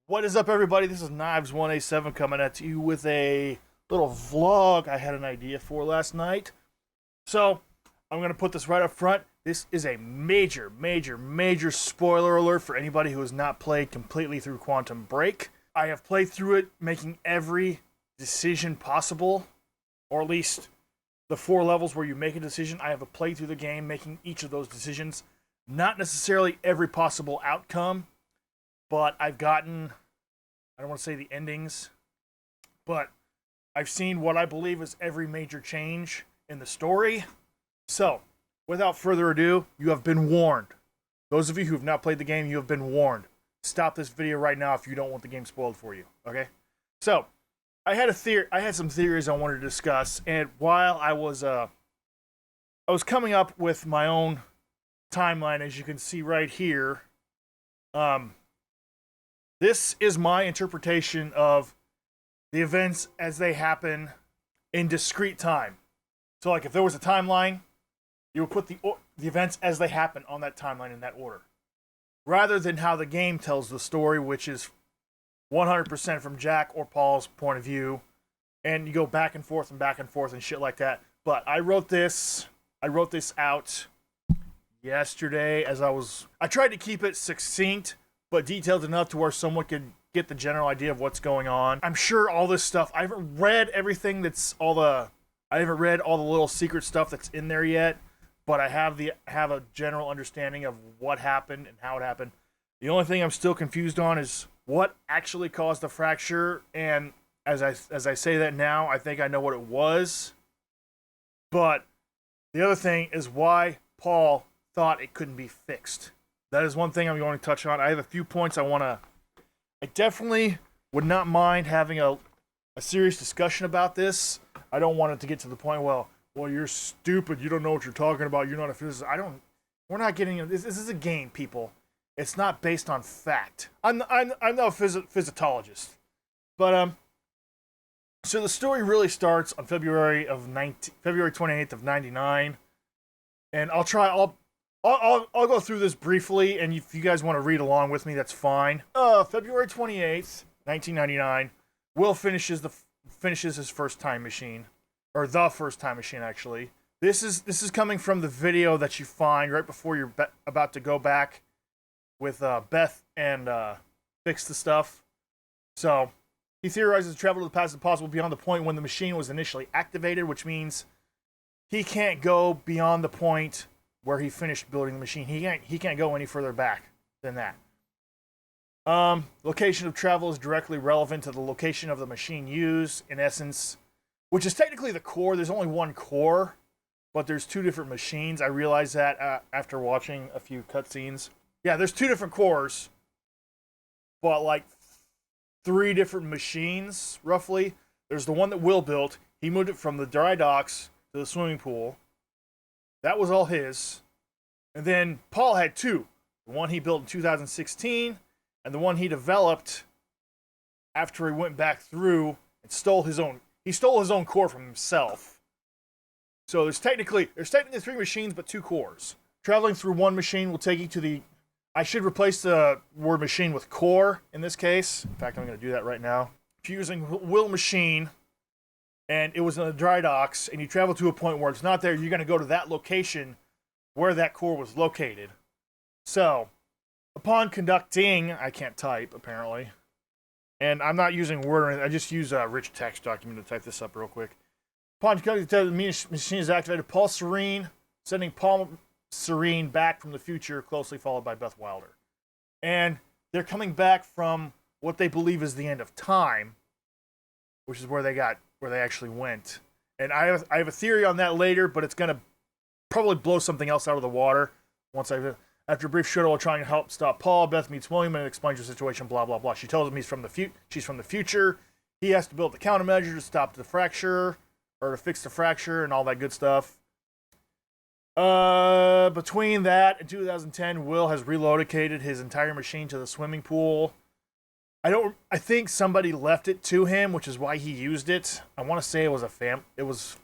What is up, everybody? This is Knives187 coming at you with a little vlog I had an idea for last night. So, I'm going to put this right up front. This is a major spoiler alert for anybody who has not played completely through Quantum Break. I have played through it, making every decision possible, or at least the 4 levels where you make a decision. I have played through the game, making each of those decisions. Not necessarily every possible outcome, but I've gotten, I don't want to say the endings, but I've seen what I believe is every major change in the story. So, without further ado, you have been warned. Those of you who have not played the game, you have been warned. Stop this video right now if you don't want the game spoiled for you, okay? So, I had some theories I wanted to discuss, and while I was coming up with my own timeline, as you can see right here, this is my interpretation of the events as they happen in discrete time. So, like, if there was a timeline, you would put the events as they happen on that timeline in that order, rather than how the game tells the story, which is 100% from Jack or Paul's point of view, and you go back and forth and shit like that. But I wrote this out yesterday I tried to keep it succinct but detailed enough to where someone could get the general idea of what's going on. I'm sure all this stuff, I haven't read everything I haven't read all the little secret stuff that's in there yet, but I have a general understanding of what happened and how it happened. The only thing I'm still confused on is what actually caused the fracture, and as I say that now, I think I know what it was. But the other thing is why Paul thought it couldn't be fixed. That is one thing I'm going to touch on. I have a few points I definitely would not mind having a serious discussion about this. I don't want it to get to the point, well, you're stupid, you don't know what you're talking about, you're not a physicist. We're not getting, this is a game, people. It's not based on fact. I'm not a physicologist. But, so the story really starts on February 28th of 99. And I'll go through this briefly, and if you guys want to read along with me, that's fine. February 28th, 1999, Will finishes his first time machine, or the first time machine, actually. This is coming from the video that you find right before you're about to go back with Beth and fix the stuff. So he theorizes travel to the past is possible beyond the point when the machine was initially activated, which means he can't go beyond the point where he finished building the machine. He can't go any further back than that. Location of travel is directly relevant to the location of the machine used, in essence, which is technically the core. There's only one core, but there's 2 different machines. I realized that after watching a few cutscenes. Yeah, there's 2 different cores, but like 3 different machines, roughly. There's the one that Will built. He moved it from the dry docks to the swimming pool. That was all his. And then Paul had 2. The one he built in 2016, and the one he developed after he went back through and stole his own core from himself. So there's technically 3 machines, but 2 cores. Traveling through one machine will take you to I should replace the word machine with core in this case. In fact, I'm going to do that right now. If you're using Will machine, and it was in the dry docks, and you travel to a point where it's not there, you're going to go to that location where that core was located. So, upon conducting, I can't type, apparently, and I'm not using Word or anything, I just use a rich text document to type this up real quick. Upon conducting, the machine is activated. Paul Serene, sending Paul Serene back from the future, closely followed by Beth Wilder. And they're coming back from what they believe is the end of time, which is where they actually went. And I have a theory on that later, but it's going to probably blow something else out of the water. After a brief shuttle while trying to help stop Paul, Beth meets William and explains her situation, blah, blah, blah. She tells him she's from the future. He has to build the countermeasure to stop the fracture, or to fix the fracture, and all that good stuff. Between that and 2010, Will has relocated his entire machine to the swimming pool. I think somebody left it to him, which is why he used it. I want to say it was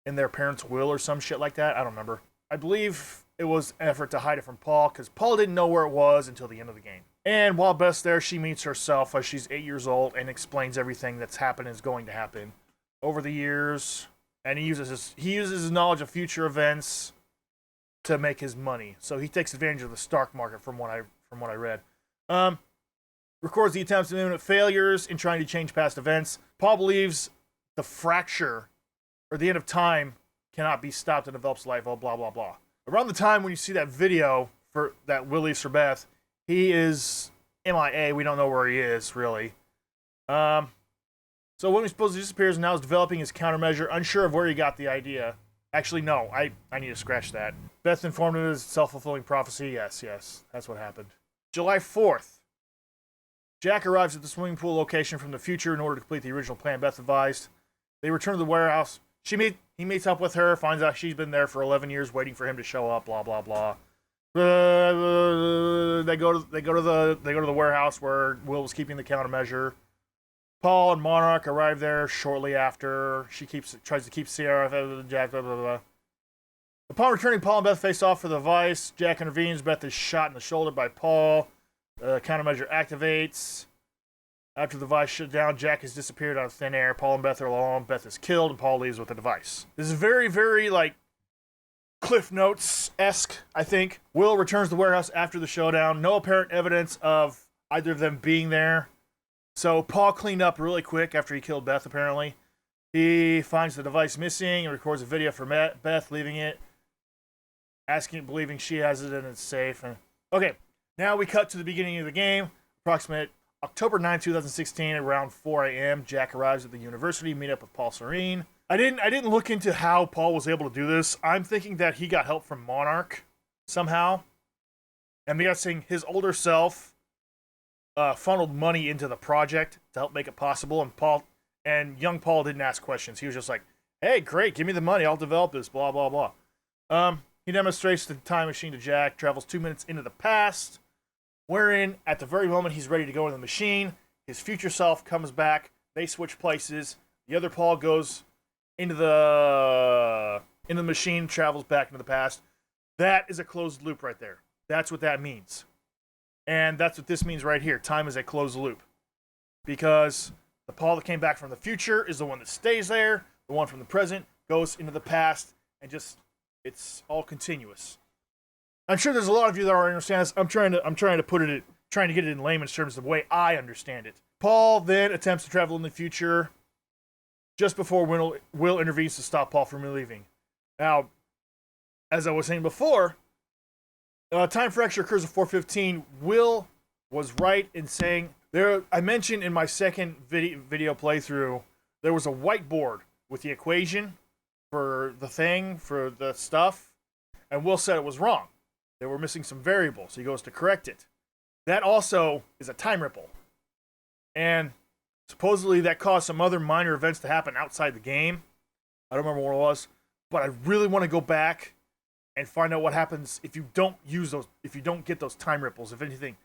in their parents' will or some shit like that. I don't remember. I believe it was an effort to hide it from Paul, because Paul didn't know where it was until the end of the game. And while Beth's there, she meets herself as she's 8 years old and explains everything that's happened and is going to happen over the years. And he uses his knowledge of future events to make his money. So he takes advantage of the stock market, from what I read. Records the attempts and imminent failures in trying to change past events. Paul believes the fracture or the end of time cannot be stopped and develops life. Oh, blah blah blah. Around the time when you see that video for that Will leaves for Beth, he is MIA. We don't know where he is really. So when he supposedly disappears and now is developing his countermeasure, unsure of where he got the idea. Actually, no, I need to scratch that. Beth informed him of his self-fulfilling prophecy. Yes, that's what happened. July 4th. Jack arrives at the swimming pool location from the future in order to complete the original plan Beth advised. They return to the warehouse. He meets up with her, finds out she's been there for 11 years waiting for him to show up, blah, blah, blah. They go to the warehouse where Will was keeping the countermeasure. Paul and Monarch arrive there shortly after. She tries to keep Sierra out of Jack, blah, blah, blah. Upon returning, Paul and Beth face off for the device. Jack intervenes. Beth is shot in the shoulder by Paul. Countermeasure activates. After the device shut down, Jack has disappeared out of thin air. Paul and Beth are alone. Beth is killed, and Paul leaves with the device. This is very, very, like, Cliff Notes-esque, I think. Will returns to the warehouse after the showdown. No apparent evidence of either of them being there. So Paul cleaned up really quick after he killed Beth, apparently. He finds the device missing and records a video for Beth, leaving it, believing she has it and it's safe. Okay. Now we cut to the beginning of the game. Approximate October 9, 2016, around 4 a.m. Jack arrives at the university, meet up with Paul Serene. I didn't look into how Paul was able to do this. I'm thinking that he got help from Monarch somehow. I'm guessing his older self funneled money into the project to help make it possible. And young Paul didn't ask questions. He was just like, "Hey, great, give me the money. I'll develop this." Blah blah blah. He demonstrates the time machine to Jack. Travels 2 minutes into the past, wherein at the very moment he's ready to go in the machine, his future self comes back. They switch places. The other Paul goes into the machine, travels back into the past. That is a closed loop right there. That's what that means. And that's what this means right here. Time is a closed loop. Because the Paul that came back from the future is the one that stays there. The one from the present goes into the past, and it's all continuous. I'm sure there's a lot of you that already understand this. I'm trying to get it in layman's terms the way I understand it. Paul then attempts to travel in the future just before Will intervenes to stop Paul from leaving. Now, as I was saying before, time fracture occurs at 4:15. Will was right in saying there. I mentioned in my second video playthrough there was a whiteboard with the equation for the stuff, and Will said it was wrong. They were missing some variables. He goes to correct it. That also is a time ripple, and supposedly that caused some other minor events to happen outside the game. I don't remember what it was, but I really want to go back and find out what happens if you don't get those time ripples, if anything.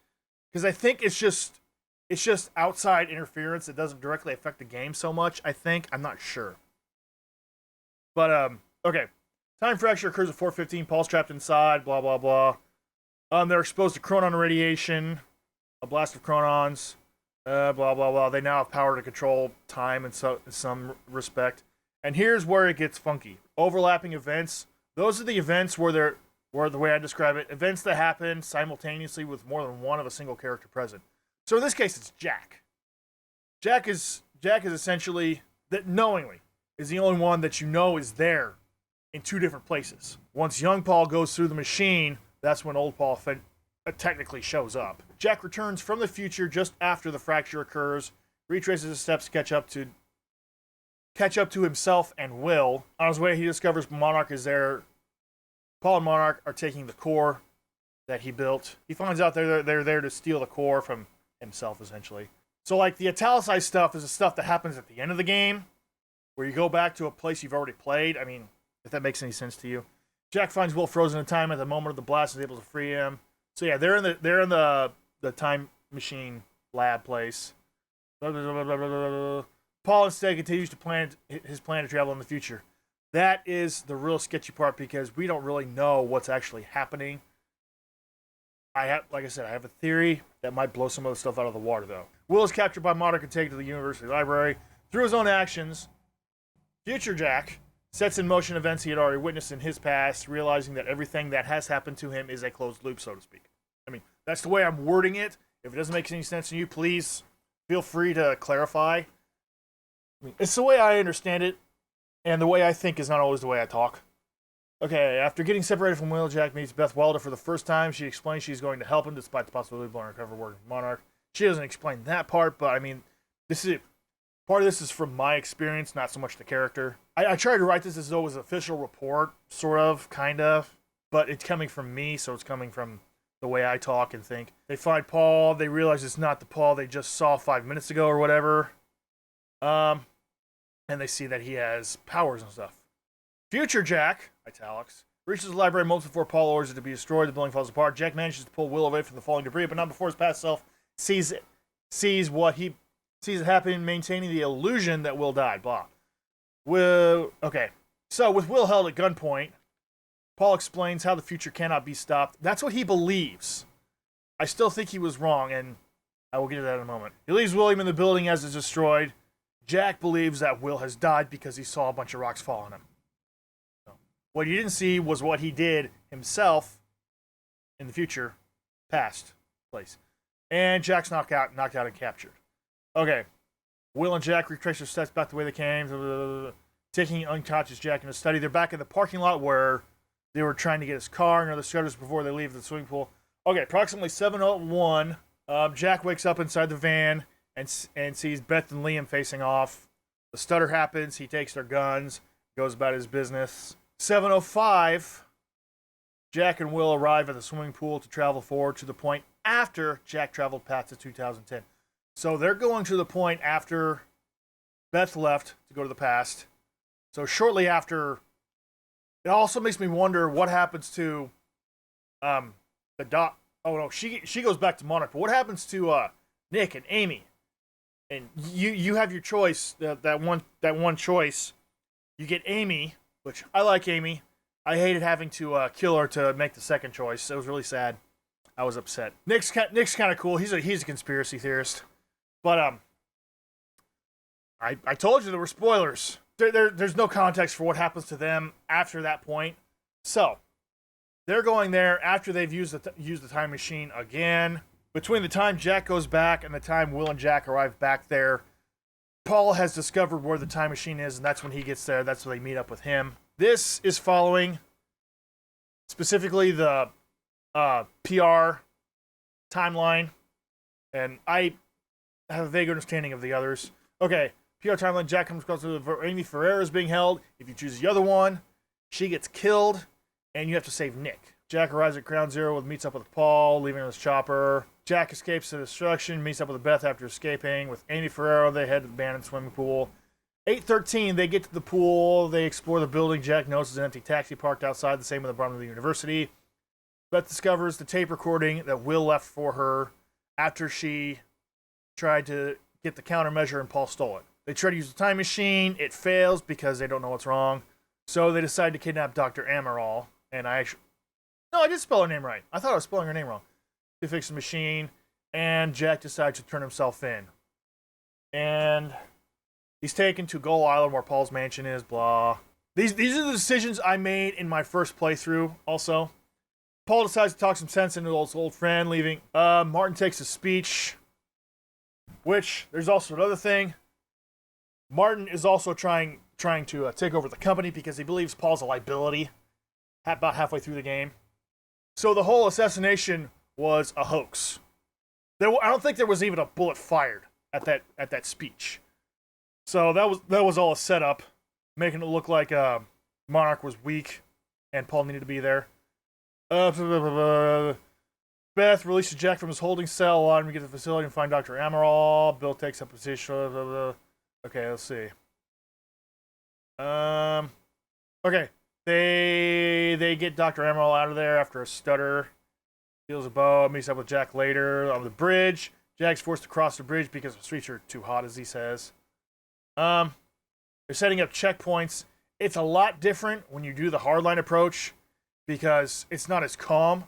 Because I think it's just outside interference that doesn't directly affect the game so much, I think. I'm not sure. But, okay. Time fracture occurs at 4:15. Paul's trapped inside, blah, blah, blah. They're exposed to chronon radiation, a blast of chronons, blah, blah, blah. They now have power to control time in some respect. And here's where it gets funky. Overlapping events. Those are the events where the way I describe it, events that happen simultaneously with more than one of a single character present. So in this case, it's Jack. Jack is essentially, that knowingly, is the only one that you know is there in two different places. Once young Paul goes through the machine, that's when old Paul technically shows up. Jack returns from the future just after the fracture occurs, retraces his steps to catch up to himself and Will. On his way, he discovers Monarch is there. Paul and Monarch are taking the core that he built. He finds out they're there to steal the core from himself, essentially. So, like, the italicized stuff is the stuff that happens at the end of the game, where you go back to a place you've already played. I mean, if that makes any sense to you. Jack finds Will frozen in time at the moment of the blast and is able to free him. So yeah, they're in the time machine lab place. Blah, blah, blah, blah, blah, blah. Paul instead continues to plan his plan to travel in the future. That is the real sketchy part because we don't really know what's actually happening. like I said, I have a theory that might blow some of the stuff out of the water, though. Will is captured by Monarch and taken to the university library. Through his own actions, future Jack sets in motion events he had already witnessed in his past, realizing that everything that has happened to him is a closed loop, so to speak. I mean, that's the way I'm wording it. If it doesn't make any sense to you, please feel free to clarify. I mean, it's the way I understand it, and the way I think is not always the way I talk. Okay, after getting separated from Will, Jack meets Beth Welder for the first time. She explains she's going to help him despite the possibility of undercover work with Monarch. She doesn't explain that part, but I mean, part of this is from my experience, not so much the character. I tried to write this as though it was an official report, sort of, kind of, but it's coming from me, so it's coming from the way I talk and think. They find Paul, they realize it's not the Paul they just saw 5 minutes ago or whatever. And they see that he has powers and stuff. Future Jack, italics, reaches the library moments before Paul orders it to be destroyed. The building falls apart. Jack manages to pull Will away from the falling debris, but not before his past self sees it happening, maintaining the illusion that Will died. Blah. Okay. So with Will held at gunpoint, Paul explains how the future cannot be stopped. That's what he believes. I still think he was wrong, and I will get to that in a moment. He leaves William in the building as it's destroyed. Jack believes that Will has died because he saw a bunch of rocks fall on him. So, what he didn't see was what he did himself in the future, past place. And Jack's knocked out and captured. Okay. Will and Jack retrace their steps back the way they came, taking unconscious Jack into study. They're back in the parking lot where they were trying to get his car and other shutters before they leave the swimming pool. Okay, approximately 7:01, Jack wakes up inside the van and sees Beth and Liam facing off. The stutter happens. He takes their guns, goes about his business. 7:05, Jack and Will arrive at the swimming pool to travel forward to the point after Jack traveled past to 2010. So they're going to the point after Beth left to go to the past. So shortly after, it also makes me wonder what happens to the doc. Oh no, she goes back to Monarch. But what happens to Nick and Amy? And you have your choice. That one choice. You get Amy, which I like Amy. I hated having to kill her to make the second choice. It was really sad. I was upset. Nick's kind of cool. He's a conspiracy theorist. But I told you there were spoilers. There's no context for what happens to them after that point. So they're going there after they've used the time machine again. Between the time Jack goes back and the time Will and Jack arrive back there, Paul has discovered where the time machine is, and that's when he gets there. That's when they meet up with him. This is following specifically the PR timeline, and I have a vague understanding of the others. Okay, PR timeline, Jack comes across to Amy Ferreira is being held. If you choose the other one, she gets killed, and you have to save Nick. Jack arrives at Ground Zero and meets up with Paul, leaving on his chopper. Jack escapes the destruction, meets up with Beth after escaping. With Amy Ferreira, they head to the abandoned swimming pool. 8:13, they get to the pool. They explore the building. Jack notices an empty taxi parked outside, the same at the bottom of the university. Beth discovers the tape recording that Will left for her after she tried to get the countermeasure and Paul stole it. They try to use the time machine. It fails because they don't know what's wrong. So they decide to kidnap Dr. Amaral. And I did spell her name right. I thought I was spelling her name wrong. They fix the machine, and Jack decides to turn himself in. And he's taken to Gull Island where Paul's mansion is, blah. These are the decisions I made in my first playthrough, also. Paul decides to talk some sense into his old friend, leaving. Martin takes a speech, which, there's also another thing. Martin is also trying to take over the company because he believes Paul's a liability about halfway through the game. So the whole assassination was a hoax. I don't think there was even a bullet fired at that speech. So that was all a setup, making it look like Monarch was weak and Paul needed to be there. Beth releases Jack from his holding cell, allowing him to get to the facility and find Dr. Amaral. Bill takes up position. Okay, let's see. Okay. They get Dr. Amaral out of there after a stutter. Steals a bow, meets up with Jack later on the bridge. Jack's forced to cross the bridge because the streets are too hot, as he says. They're setting up checkpoints. It's a lot different when you do the hardline approach because it's not as calm.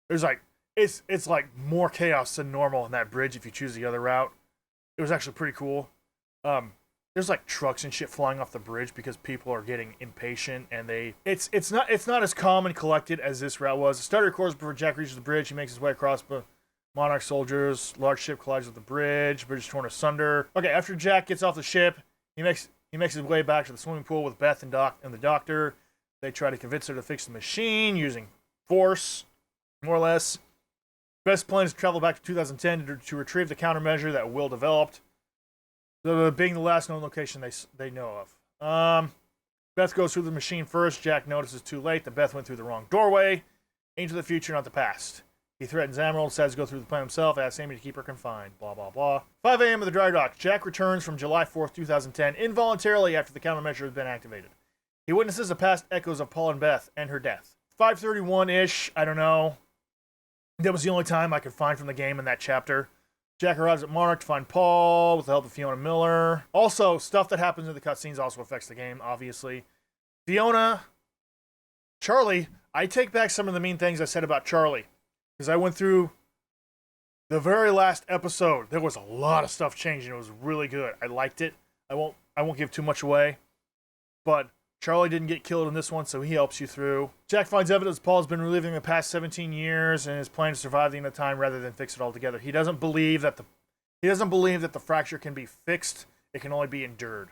There's like it's like more chaos than normal in that bridge if you choose the other route. It was actually pretty cool. There's like trucks and shit flying off the bridge because people are getting impatient, and it's not as calm and collected as this route was. The stutter occurs before Jack reaches the bridge. He makes his way across, but Monarch soldiers, large ship collides with the bridge. Bridge is torn asunder. Okay, after Jack gets off the ship, he makes his way back to the swimming pool with Beth and the doctor. They try to convince her to fix the machine using force, more or less. Beth's plan is to travel back to 2010 to retrieve the countermeasure that Will developed, being the last known location they know of. Beth goes through the machine first. Jack notices too late that Beth went through the wrong doorway, into the future, not the past. He threatens Emerald, decides to go through the plan himself, asks Amy to keep her confined, blah, blah, blah. 5 a.m. at the dry dock. Jack returns from July 4th, 2010, involuntarily after the countermeasure has been activated. He witnesses the past echoes of Paul and Beth and her death. 5:31-ish, I don't know. That was the only time I could find from the game in that chapter. Jack arrives at Monarch to find Paul with the help of Fiona Miller. Also, stuff that happens in the cutscenes also affects the game, obviously. Fiona, Charlie, I take back some of the mean things I said about Charlie. Because I went through the very last episode. There was a lot of stuff changing. It was really good. I liked it. I won't give too much away. But Charlie didn't get killed in this one, so he helps you through. Jack finds evidence Paul's been reliving the past 17 years and is planning to survive the end of time rather than fix it altogether. He doesn't believe that the fracture can be fixed. It can only be endured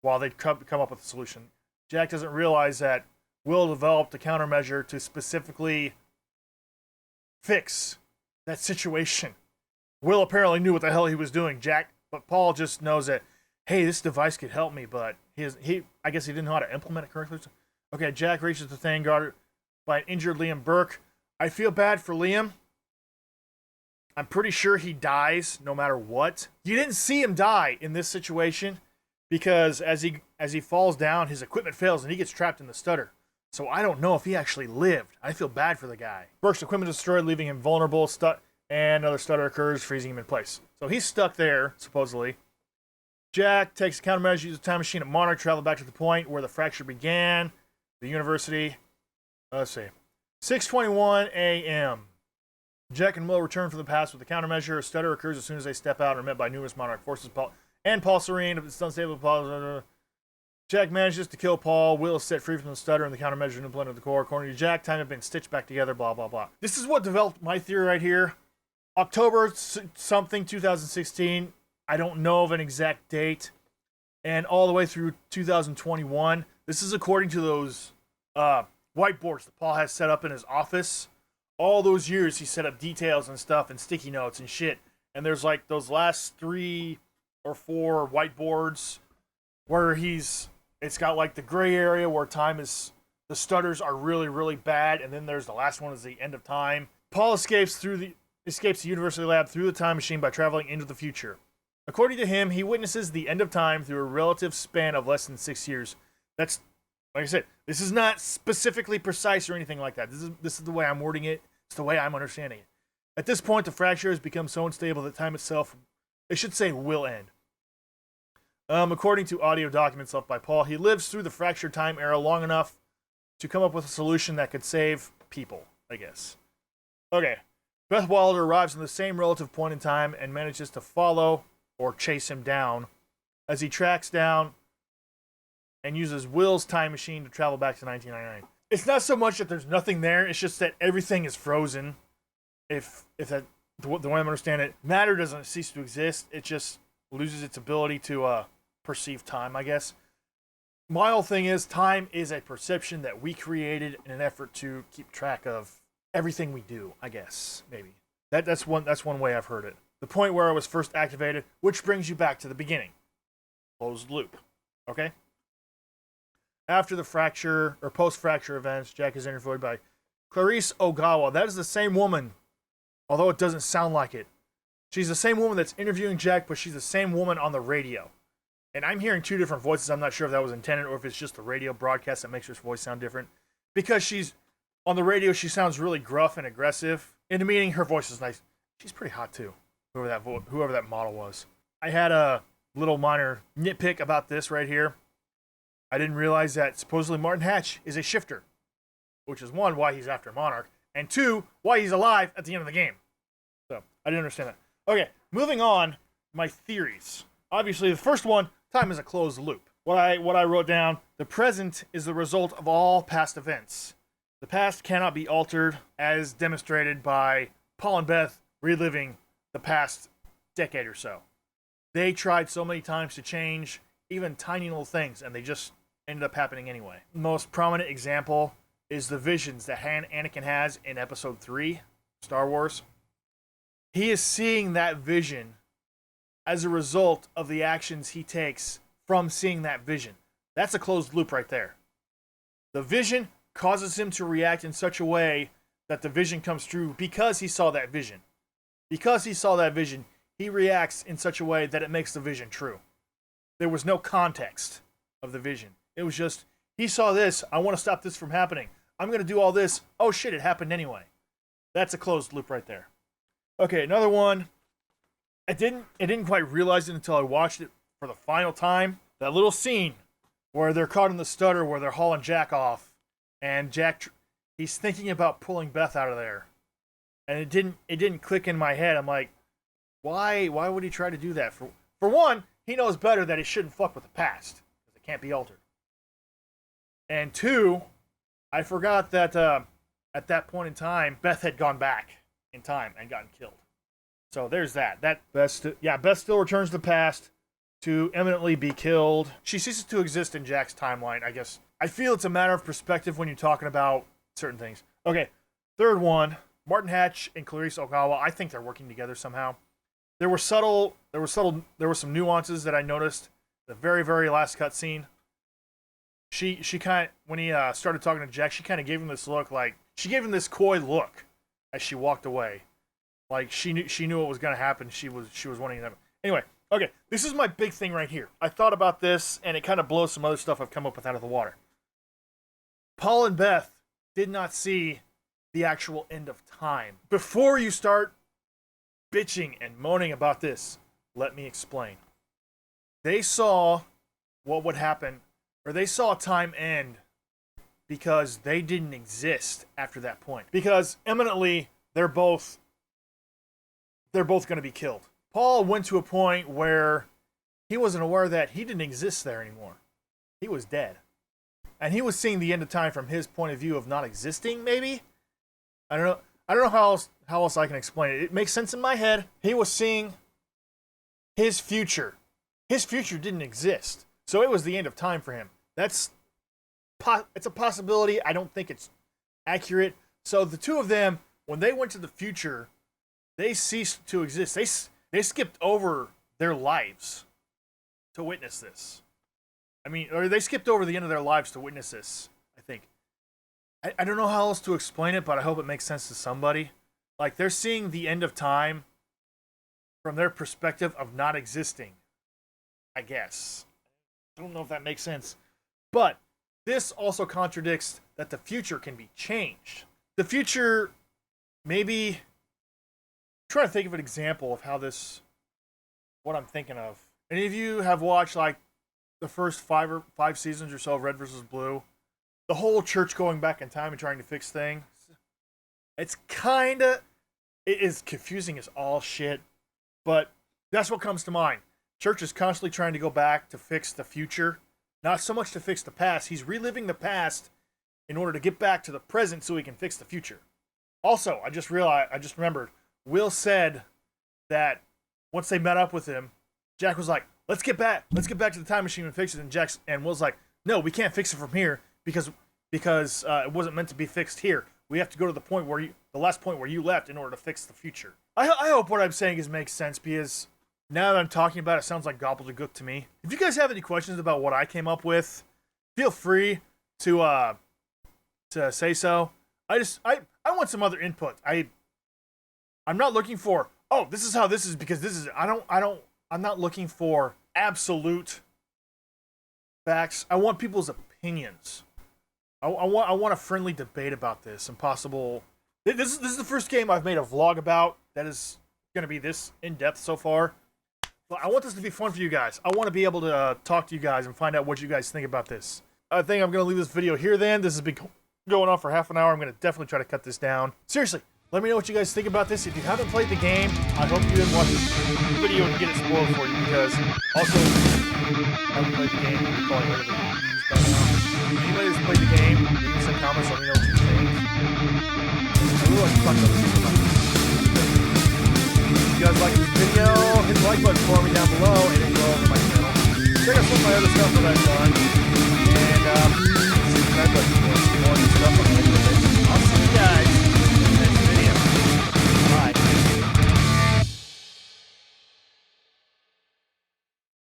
while they come up with a solution. Jack doesn't realize that Will developed a countermeasure to specifically fix that situation. Will apparently knew what the hell he was doing, but Paul just knows that, hey, this device could help me, but I guess he didn't know how to implement it correctly. Okay, Jack reaches the thing guarded by an injured Liam Burke. I feel bad for Liam. I'm pretty sure he dies no matter what. You didn't see him die in this situation because as he falls down, his equipment fails and he gets trapped in the stutter. So I don't know if he actually lived. I feel bad for the guy. Burke's equipment is destroyed, leaving him vulnerable, and another stutter occurs, freezing him in place. So he's stuck there, supposedly. Jack takes the countermeasure, uses a time machine at Monarch, travel back to the point where the fracture began, the university. Let's see. 6:21 a.m. Jack and Will return from the past with the countermeasure. A stutter occurs as soon as they step out and are met by numerous Monarch forces. Paul Serene, it's unstable. Jack manages to kill Paul. Will is set free from the stutter and the countermeasure implemented at the core. According to Jack, time had been stitched back together, blah, blah, blah. This is what developed my theory right here. October something 2016. I don't know of an exact date. And all the way through 2021. This is according to those whiteboards that Paul has set up in his office. All those years he set up details and stuff and sticky notes and shit. And there's like those last 3 or 4 whiteboards where it's got like the gray area where the stutters are really, really bad, and then there's the last one is the end of time. Paul escapes the university lab through the time machine by traveling into the future. According to him, he witnesses the end of time through a relative span of less than 6 years. That's, like I said, this is not specifically precise or anything like that. This is the way I'm wording it. It's the way I'm understanding it. At this point, the fracture has become so unstable that time itself, it should say, will end. According to audio documents left by Paul, he lives through the fractured time era long enough to come up with a solution that could save people, I guess. Okay. Beth Wilder arrives in the same relative point in time and manages to follow or chase him down as he tracks down and uses Will's time machine to travel back to 1999. It's not so much that there's nothing there, it's just that everything is frozen. If that, the way I'm understanding it, matter doesn't cease to exist, it just loses its ability to perceive time, I guess. My whole thing is, time is a perception that we created in an effort to keep track of everything we do, I guess, maybe. That's one way I've heard it. The point where it was first activated, which brings you back to the beginning. Closed loop. Okay? After the fracture, or post-fracture events, Jack is interviewed by Clarice Ogawa. That is the same woman, although it doesn't sound like it. She's the same woman that's interviewing Jack, but she's the same woman on the radio. And I'm hearing 2 different voices. I'm not sure if that was intended or if it's just the radio broadcast that makes her voice sound different. Because she's on the radio, she sounds really gruff and aggressive. In the meeting, her voice is nice. She's pretty hot too, whoever that model was. I had a little minor nitpick about this right here. I didn't realize that supposedly Martin Hatch is a shifter, which is one, why he's after Monarch, and 2, why he's alive at the end of the game. So, I didn't understand that. Okay, moving on, my theories. Obviously, the first one, time is a closed loop. What I wrote down, the present is the result of all past events. The past cannot be altered, as demonstrated by Paul and Beth reliving the past decade or so. They tried so many times to change even tiny little things, and they just ended up happening anyway. The most prominent example is the visions that Anakin has in Episode 3, Star Wars. He is seeing that vision as a result of the actions he takes from seeing that vision. That's a closed loop right there. The vision causes him to react in such a way that the vision comes true because he saw that vision. Because he saw that vision, he reacts in such a way that it makes the vision true. There was no context of the vision. It was just, he saw this, I want to stop this from happening. I'm going to do all this. Oh shit, it happened anyway. That's a closed loop right there. Okay, another one. I didn't quite realize it until I watched it for the final time. That little scene where they're caught in the stutter, where they're hauling Jack off, and Jack, he's thinking about pulling Beth out of there, and it didn't click in my head. I'm like, why would he try to do that? For one, he knows better that he shouldn't fuck with the past because it can't be altered. And 2, I forgot that at that point in time, Beth had gone back in time and gotten killed. So there's that. Beth still returns to the past to imminently be killed. She ceases to exist in Jack's timeline, I guess. I feel it's a matter of perspective when you're talking about certain things. Okay, third one, Martin Hatch and Clarice Ogawa. I think they're working together somehow. There were some nuances that I noticed. The very, very last cutscene. She kind of, when he started talking to Jack, she kind of gave him this look, like, she gave him this coy look as she walked away. Like, she knew what was going to happen. She was wanting to. Anyway, okay, this is my big thing right here. I thought about this, and it kind of blows some other stuff I've come up with out of the water. Paul and Beth did not see the actual end of time. Before you start bitching and moaning about this, let me explain. They saw what would happen, or they saw time end because they didn't exist after that point. Because imminently, they're both going to be killed. Paul went to a point where he wasn't aware that he didn't exist there anymore. He was dead. And he was seeing the end of time from his point of view of not existing, maybe? I don't know how else I can explain it. It makes sense in my head. He was seeing his future. His future didn't exist. So it was the end of time for him. It's a possibility. I don't think it's accurate. So the two of them, when they went to the future, they ceased to exist. They skipped over their lives to witness this. I mean, or they skipped over the end of their lives to witness this, I think. I don't know how else to explain it, but I hope it makes sense to somebody. Like, they're seeing the end of time from their perspective of not existing, I guess. I don't know if that makes sense. But this also contradicts that the future can be changed. The future, maybe... I'm trying to think of an example of how this... what I'm thinking of. Any of you have watched, like, the first five seasons or so of Red vs. Blue? The whole church going back in time and trying to fix things. It's kinda... it is confusing as all shit. But that's what comes to mind. Church is constantly trying to go back to fix the future. Not so much to fix the past. He's reliving the past in order to get back to the present so he can fix the future. Also, I just remembered, Will said that once they met up with him, Jack was like, let's get back to the time machine and fix it. And Will's like, no, we can't fix it from here because it wasn't meant to be fixed here. We have to go to the last point where you left in order to fix the future. I hope what I'm saying makes sense, because now that I'm talking about it, it sounds like gobbledygook to me. If you guys have any questions about what I came up with, feel free to say so. I want some other input. I'm not looking for, oh, this is how this is because this is, I'm not looking for absolute facts. I want people's opinions. I want a friendly debate about this and possible. This is the first game I've made a vlog about that is going to be this in-depth so far. But I want this to be fun for you guys. I want to be able to talk to you guys and find out what you guys think about this. I think I'm going to leave this video here then. This has been going on for half an hour. I'm going to definitely try to cut this down. Seriously, let me know what you guys think about this. If you haven't played the game, I hope you didn't watch this video and get it spoiled for you, because also, I haven't played the game. You're probably heard of the news by now. Anybody who's played the game, leave me some comments. Let me know what you think. I really like to talk about this. If you guys like this video, hit the like button for me down below, and then go over to my channel. Check out some of my other stuff that I've done, and subscribe button for more stuff on